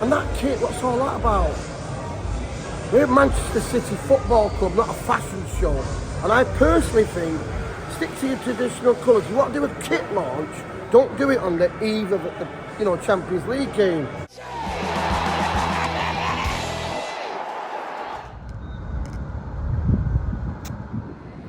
And that kit, what's all that about? We're Manchester City Football Club, not a fashion show. And I personally think, stick to your traditional colours. If you want to do a kit launch, don't do it on the eve of the Champions League game.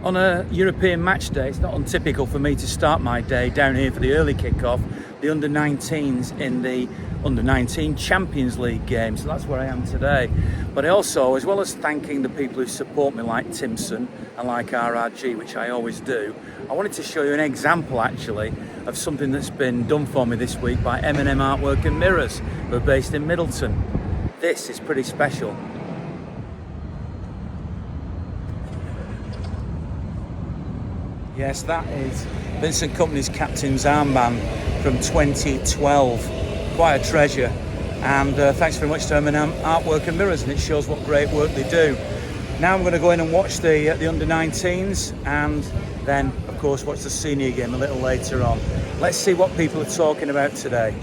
On a European match day, it's not untypical for me to start my day down here for the early kick-off, the under-19s in the under-19 Champions League game. So that's where I am today. But also, as well as thanking the people who support me like Timpson and like RRG, which I always do, I wanted to show you an example actually of something that's been done for me this week by M&M Artwork and Mirrors, who are based in Middleton. This is pretty special. Yes, that is Vincent Kompany's captain's armband from 2012. Quite a treasure. And thanks very much to M&M Artwork and Mirrors, and it shows what great work they do. Now I'm going to go in and watch the under-19s, and then, of course, watch the senior game a little later on. Let's see what people are talking about today.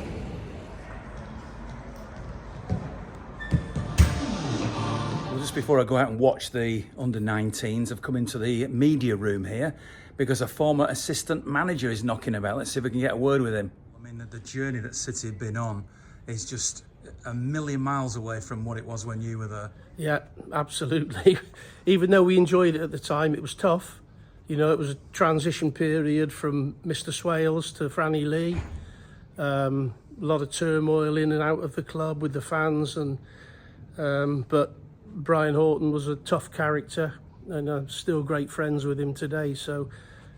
Well, just before I go out and watch the under-19s, I've come into the media room here because a former assistant manager is knocking about. Let's see if we can get a word with him. I mean, the journey that City have been on is just a million miles away from what it was when you were there. Yeah, absolutely. Even though we enjoyed it at the time, it was tough. You know, it was a transition period from Mr. Swales to Franny Lee. A lot of turmoil in and out of the club with the fans, and but Brian Horton was a tough character, and I'm still great friends with him today. So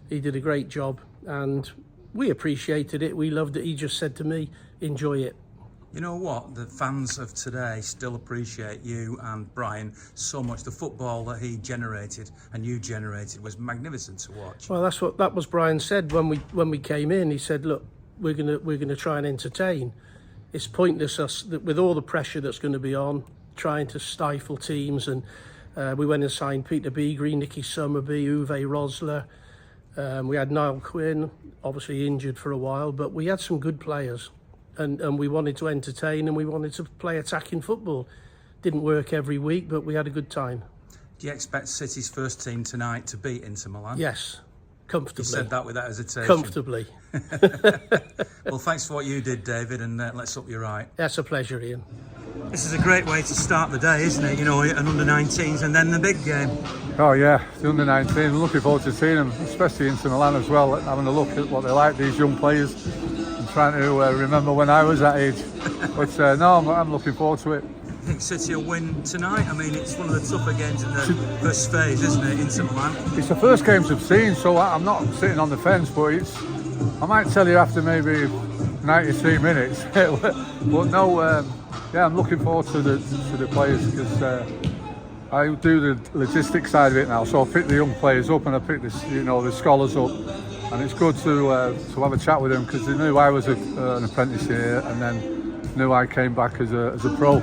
he did a great job, and we appreciated it. We loved it. He just said to me, "Enjoy it." You know what? The fans of today still appreciate you and Brian so much. The football that he generated and you generated was magnificent to watch. Well, that was Brian said when we came in. He said, "Look, we're gonna try and entertain. It's pointless us with all the pressure that's going to be on, trying to stifle teams." And we went and signed Peter Beagrie, Nicky Summerby, Uwe Rosler. We had Niall Quinn, obviously injured for a while, but we had some good players. And we wanted to entertain, and we wanted to play attacking football. Didn't work every week, but we had a good time. Do you expect City's first team tonight to beat Inter Milan? Yes, comfortably. You said that without hesitation. Comfortably. Well, thanks for what you did, David, and let's hope you're right. That's a pleasure, Ian. This is a great way to start the day, isn't it? You know, an under-19s and then the big game. Oh yeah, the under-19. I'm looking forward to seeing them, especially Inter Milan as well, having a look at what they like, these young players. Trying to remember when I was that age, but no, I'm looking forward to it. I think City will win tonight. I mean, it's one of the tougher games in the first phase, isn't it, Inter Milan? It's the first games I've seen, so I'm not sitting on the fence, but I might tell you after maybe 93 minutes. But no, yeah, I'm looking forward to the players, because I do the logistics side of it now, so I pick the young players up and I pick the scholars up. And it's good to have a chat with them, because they knew I was an apprentice here, and then knew I came back as a pro.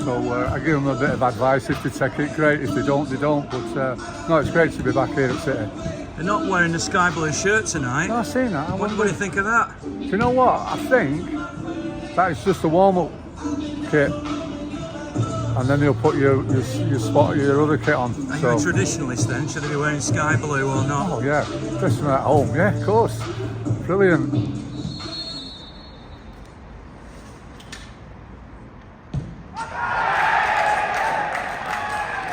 So I give them a bit of advice. If they take it, great. If they don't, they don't. But no, it's great to be back here at City. They're not wearing the sky blue shirt tonight. No, I've seen that. What do you think of that? Do you know what? I think that is just a warm-up kit. And then you'll put your other kit on. Are you a traditionalist then? Should they be wearing sky blue or not? Oh yeah, dressing at home, yeah, of course. Brilliant.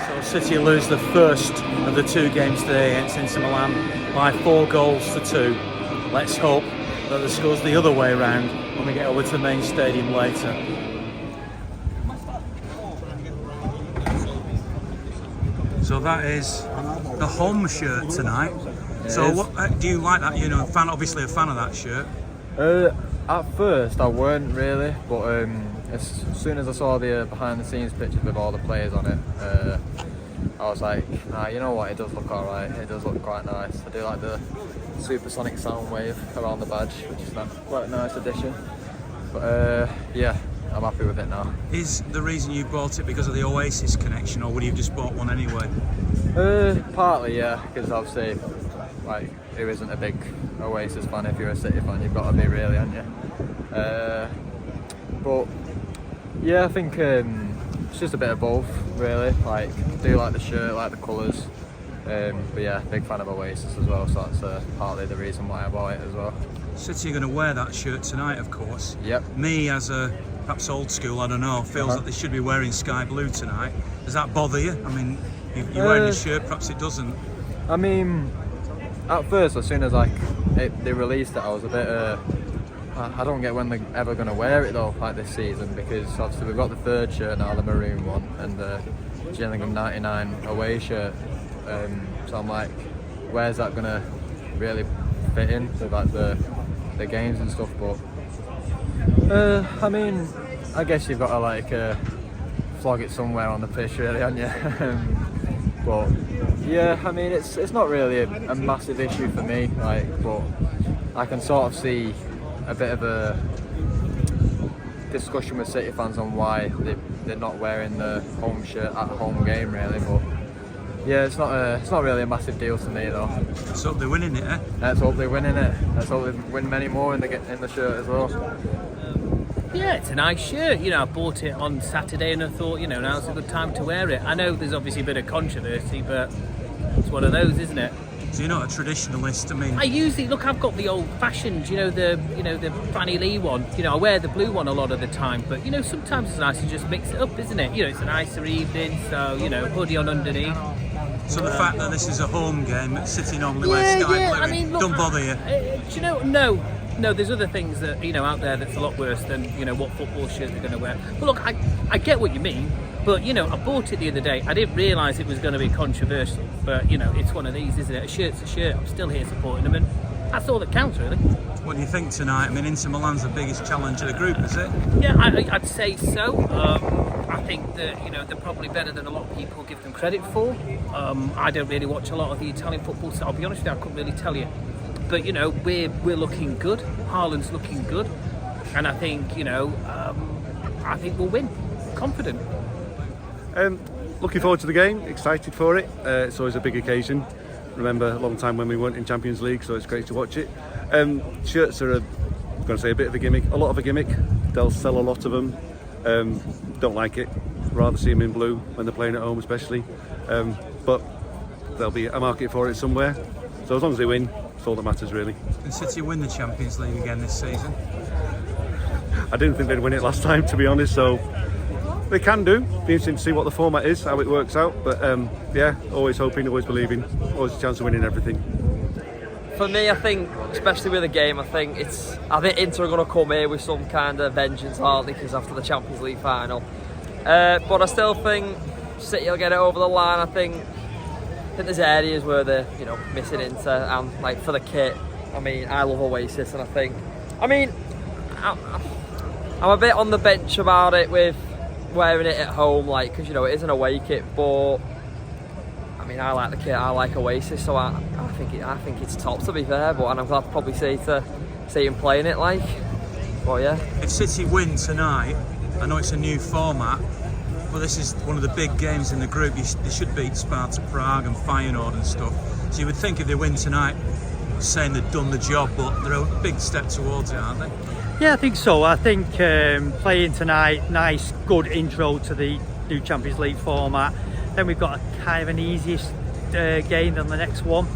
So City lose the first of the two games today against Inter Milan by 4-2. Let's hope that the score's the other way around when we get over to the main stadium later. So that is the home shirt tonight. So what do you like that? You know, obviously a fan of that shirt. At first I weren't really, but as soon as I saw the behind the scenes pictures with all the players on it, I was like, nah, you know what, it does look alright, it does look quite nice. I do like the supersonic sound wave around the badge, which is quite a nice addition. But yeah, I'm happy with it now. Is the reason you bought it because of the Oasis connection, or would you have just bought one anyway? Partly, yeah, because obviously, like, who isn't a big Oasis fan? If you're a City fan, you've got to be, really, haven't you? But Yeah, I think it's just a bit of both, really. Like, I do like the shirt, like the colours. But yeah, big fan of Oasis as well, so that's partly the reason why I bought it as well. City are going to wear that shirt tonight, of course. Yep. Me, as a perhaps old school, I don't know, feels that they should be wearing sky blue tonight. Does that bother you? I mean, you're wearing a shirt, perhaps it doesn't. I mean, at first, as soon as they released it, I was a bit. I don't get when they're ever going to wear it though, like this season, because obviously we've got the third shirt now, the maroon one, and the Gillingham '99 away shirt. So I'm like, where's that going to really fit in with like the games and stuff? But I mean, I guess you've got to like flog it somewhere on the pitch, really, haven't you? But yeah, I mean, it's not really a massive issue for me, like, but I can sort of see a bit of a discussion with City fans on why they're not wearing the home shirt at a home game, really. But yeah, it's not really a massive deal to me though. Let's hope they're winning it, eh? Let's hope they're winning it. Let's hope they win many more in the shirt as well. Yeah, it's a nice shirt. You know, I bought it on Saturday and I thought, you know, now's a good time to wear it. I know there's obviously a bit of controversy, but it's one of those, isn't it? So you're not a traditionalist, I mean. I usually look. I've got the old-fashioned, the Fanny Lee one. You know, I wear the blue one a lot of the time, but you know, sometimes it's nice to just mix it up, isn't it? You know, it's a nicer evening, so you know, hoodie on underneath. So the fact that this is a home game, City normally wear sky blue, I mean, look, don't bother you? Do you know? No, there's other things that out there that's a lot worse than what football shirt they're going to wear. But look, I get what you mean, but I bought it the other day. I didn't realise it was going to be controversial, but it's one of these, isn't it? A shirt's a shirt. I'm still here supporting them, and that's all that counts, really. What do you think tonight? I mean, Inter Milan's the biggest challenge of the group, is it? Yeah, I'd say so. I think that they're probably better than a lot of people give them credit for. I don't really watch a lot of the Italian football, so I'll be honest with you, I couldn't really tell you. But we're looking good. Haaland's looking good, and I think I think we'll win. Confident. Looking forward to the game. Excited for it. It's always a big occasion. Remember a long time when we weren't in Champions League, so it's great to watch it. Shirts are I'm going to say a bit of a gimmick, a lot of a gimmick. They'll sell a lot of them. Don't like it. Rather see them in blue when they're playing at home, especially. But there'll be a market for it somewhere. So as long as they win, that's all that matters, really. Can City win the Champions League again this season? I didn't think they'd win it last time, to be honest. So they can do. Be interesting to see what the format is, how it works out. But yeah, always hoping, always believing, always a chance of winning everything. For me, I think, especially with the game, I think Inter are going to come here with some kind of vengeance, aren't they? Because after the Champions League final, but I still think City will get it over the line. I think there's areas where they're missing Inter, and like for the kit. I mean, I love Oasis, and I'm a bit on the bench about it with wearing it at home, like because it is an away kit, but. I mean, I like the kit. I like Oasis, so I think it's top, to be fair. But I'm glad to probably see him playing it, like. But yeah. If City win tonight, I know it's a new format, but this is one of the big games in the group. They should beat Sparta Prague and Feyenoord and stuff. So you would think if they win tonight, saying they've done the job, but they're a big step towards it, aren't they? Yeah, I think so. I think playing tonight, nice, good intro to the new Champions League format. Then we've got a kind of an easiest game than the next one.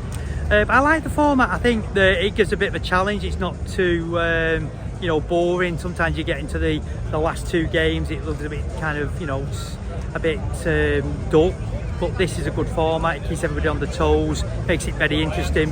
But I like the format. I think that it gives a bit of a challenge. It's not too boring. Sometimes you get into the last two games, it looks a bit kind of a bit dull. But this is a good format. It keeps everybody on the toes, makes it very interesting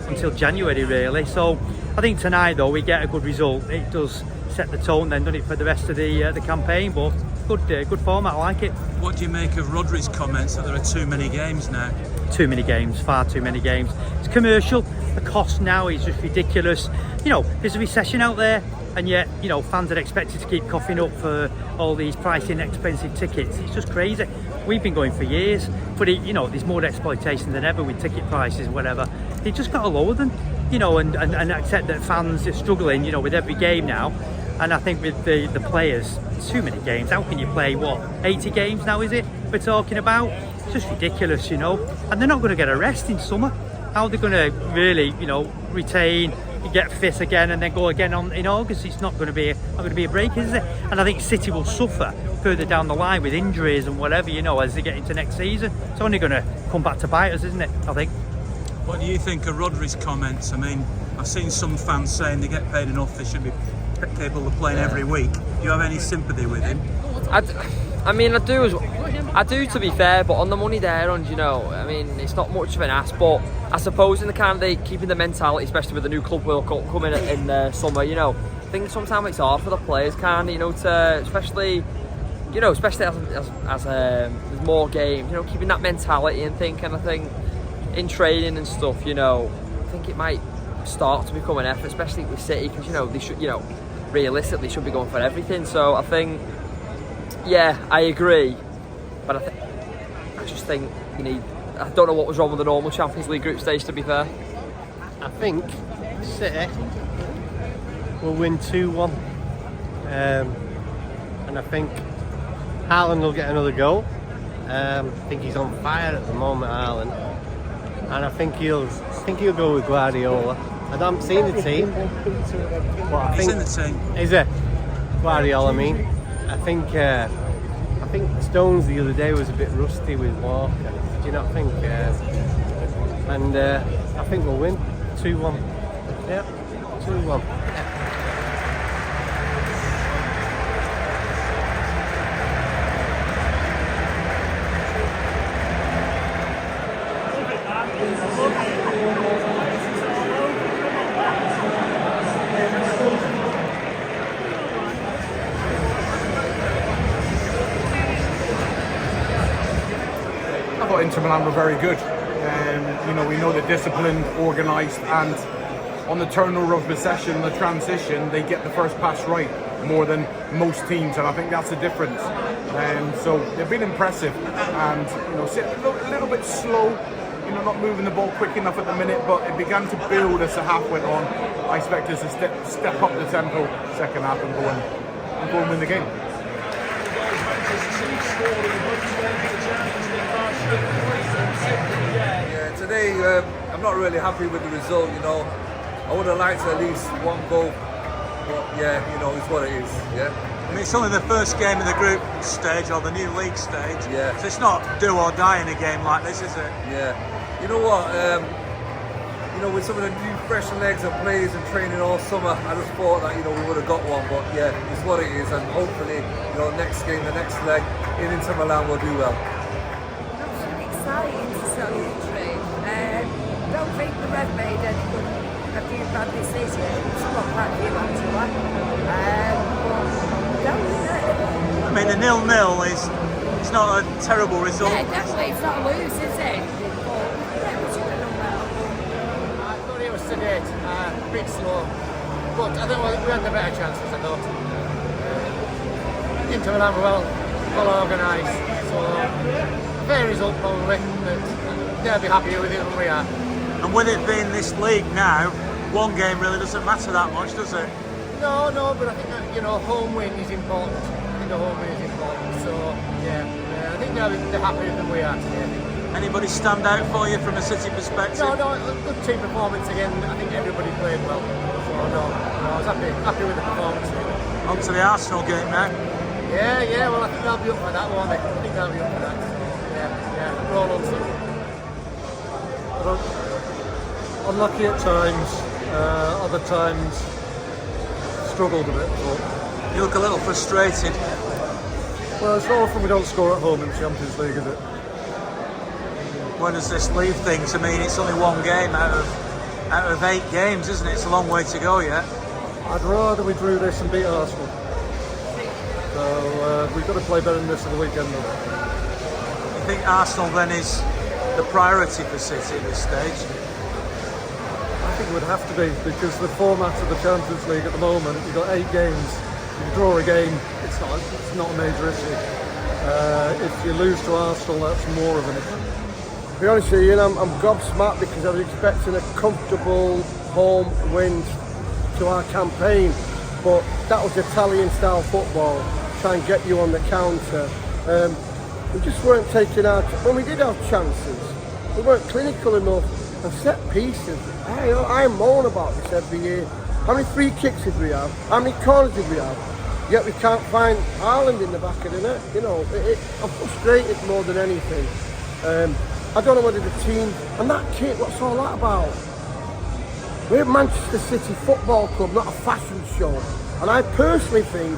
until January really. So I think tonight though we get a good result. It does set the tone then, doesn't it, for the rest of the campaign? But good format, I like it. What do you make of Rodri's comments that there are too many games now? Too many games, far too many games. It's commercial. The cost now is just ridiculous. There's a recession out there, and yet fans are expected to keep coughing up for all these pricing expensive tickets. It's just crazy. We've been going for years, but there's more exploitation than ever with ticket prices, whatever. They just got to lower them, and accept that fans are struggling, with every game now. And I think with the players, too many games. How can you play 80 games now? Is it we're talking about? It's just ridiculous, And they're not going to get a rest in summer. How are they going to really, retain get fit again and then go again in August. It's not going to be a break, is it? And I think City will suffer further down the line with injuries and whatever, as they get into next season. It's only going to come back to bite us, isn't it? I think. What do you think of Rodri's comments? I mean, I've seen some fans saying they get paid enough, they should be capable of playing every week. Do you have any sympathy with him? I mean, I do, to be fair, but on the money there, and I mean, it's not much of an ask, but I suppose in the kind of keeping the mentality, especially with the new Club World Cup coming in the summer, I think sometimes it's hard for the players, to especially as there's more games, keeping that mentality and thinking. I think in training and stuff, I think it might start to become an effort, especially with City, because they should, realistically should be going for everything. So I think, yeah, I agree, but I just think I don't know what was wrong with the normal Champions League group stage, to be fair. I think City will win 2-1, and I think Haaland will get another goal. I think he's on fire at the moment, Haaland, and I think he'll go with Guardiola. I haven't seen the team, but I think he's in the team. Is it Guardiola? I mean, I think Stones the other day was a bit rusty with Walker. Do you not think? And I think we'll win 2-1. Yeah, 2-1. Inter Milan were very good. We know they're disciplined, organised, and on the turnover of possession, the transition, they get the first pass right more than most teams, and I think that's the difference. So they've been impressive, and a little bit slow, not moving the ball quick enough at the minute, but it began to build as the half went on. I expect us to step up the tempo second half and go and win the game. Yeah, today I'm not really happy with the result. I would have liked at least one goal, but it's what it is. Yeah. I mean, it's only the first game of the group stage or the new league stage. Yeah. So it's not do or die in a game like this, is it? Yeah. You know what? With some of the new fresh legs and players and training all summer, I just thought that we would have got one. But yeah, it's what it is, and hopefully, next game, the next leg in Inter Milan will do well. Absolutely exciting to sell you the truth. Don't think the Red made a few bad decisions. Well, quite a few actually. I mean, the 0-0 it's not a terrible result. Yeah, definitely, it's not a lose, is it? A bit slow, but I think we had the better chances, I thought. Inter Milan were well organised, so a fair result probably, but they'll be happier with it than we are. And with it being this league now, one game really doesn't matter that much, does it? No, but I think that, home win is important. So yeah, I think they're happier than we are today. Anybody stand out for you from a City perspective? No, a good team performance again. I think everybody played well. So I was happy with the performance. On to the Arsenal game now. Yeah, well I think they'll be up for that, won't they? I think they'll be up for that. Yeah, roll on to it. Unlucky at times, other times struggled a bit. But you look a little frustrated. Well, it's not often we don't score at home in the Champions League, is it? Where does this leave things? I mean, it's only one game out of 8 games, isn't it? It's a long way to go yet. I'd rather we drew this and beat Arsenal. So we've got to play better than this at the weekend. You think Arsenal then is the priority for City at this stage? I think it would have to be, because the format of the Champions League at the moment, you've got 8 games. If you draw a game, it's not a major issue. If you lose to Arsenal, that's more of an issue. To be honest with you, I'm gobsmacked because I was expecting a comfortable home win to our campaign, but that was Italian-style football, try and get you on the counter. We just weren't taking our... When we did have chances, we weren't clinical enough. And set pieces. I moan about this every year. How many free kicks did we have? How many corners did we have? Yet we can't find Haaland in the back of the net. You know, I'm frustrated more than anything. I don't know whether the team and that kit. What's all that about? We're Manchester City Football Club, not a fashion show. And I personally think,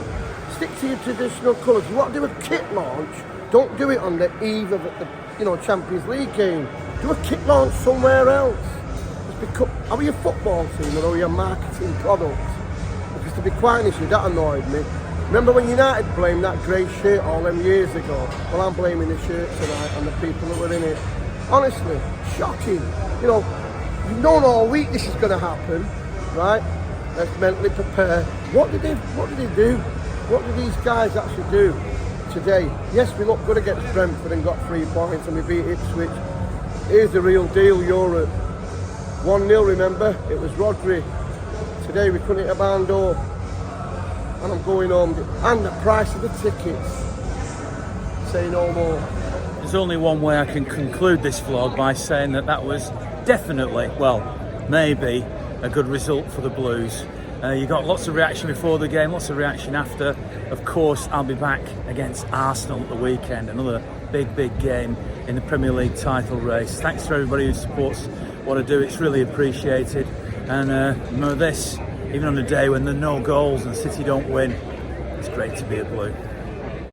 stick to your traditional colours. You want to do a kit launch, don't do it on the eve of the Champions League game. Do a kit launch somewhere else. Are we a football team or are we a marketing product? Because to be quite honest with you, that annoyed me. Remember when United blamed that grey shirt all them years ago? Well, I'm blaming the shirt tonight and the people that were in it. Honestly, shocking. You know, you've known all week this is going to happen, right? Let's mentally prepare. What did they do? What did these guys actually do today? Yes, we looked good against Brentford and got 3 points and we beat Ipswich. Here's the real deal, Europe. 1-0, remember? It was Rodri. Today we couldn't hit a barn door. And I'm going home. And the price of the tickets. Say no more. There's only one way I can conclude this vlog by saying that was definitely, well, maybe a good result for the Blues. You got lots of reaction before the game, lots of reaction after. Of course, I'll be back against Arsenal at the weekend. Another big game in the Premier League title race. Thanks to everybody who supports what I do. It's really appreciated. And remember this, even on a day when there are no goals and City don't win, it's great to be a Blue.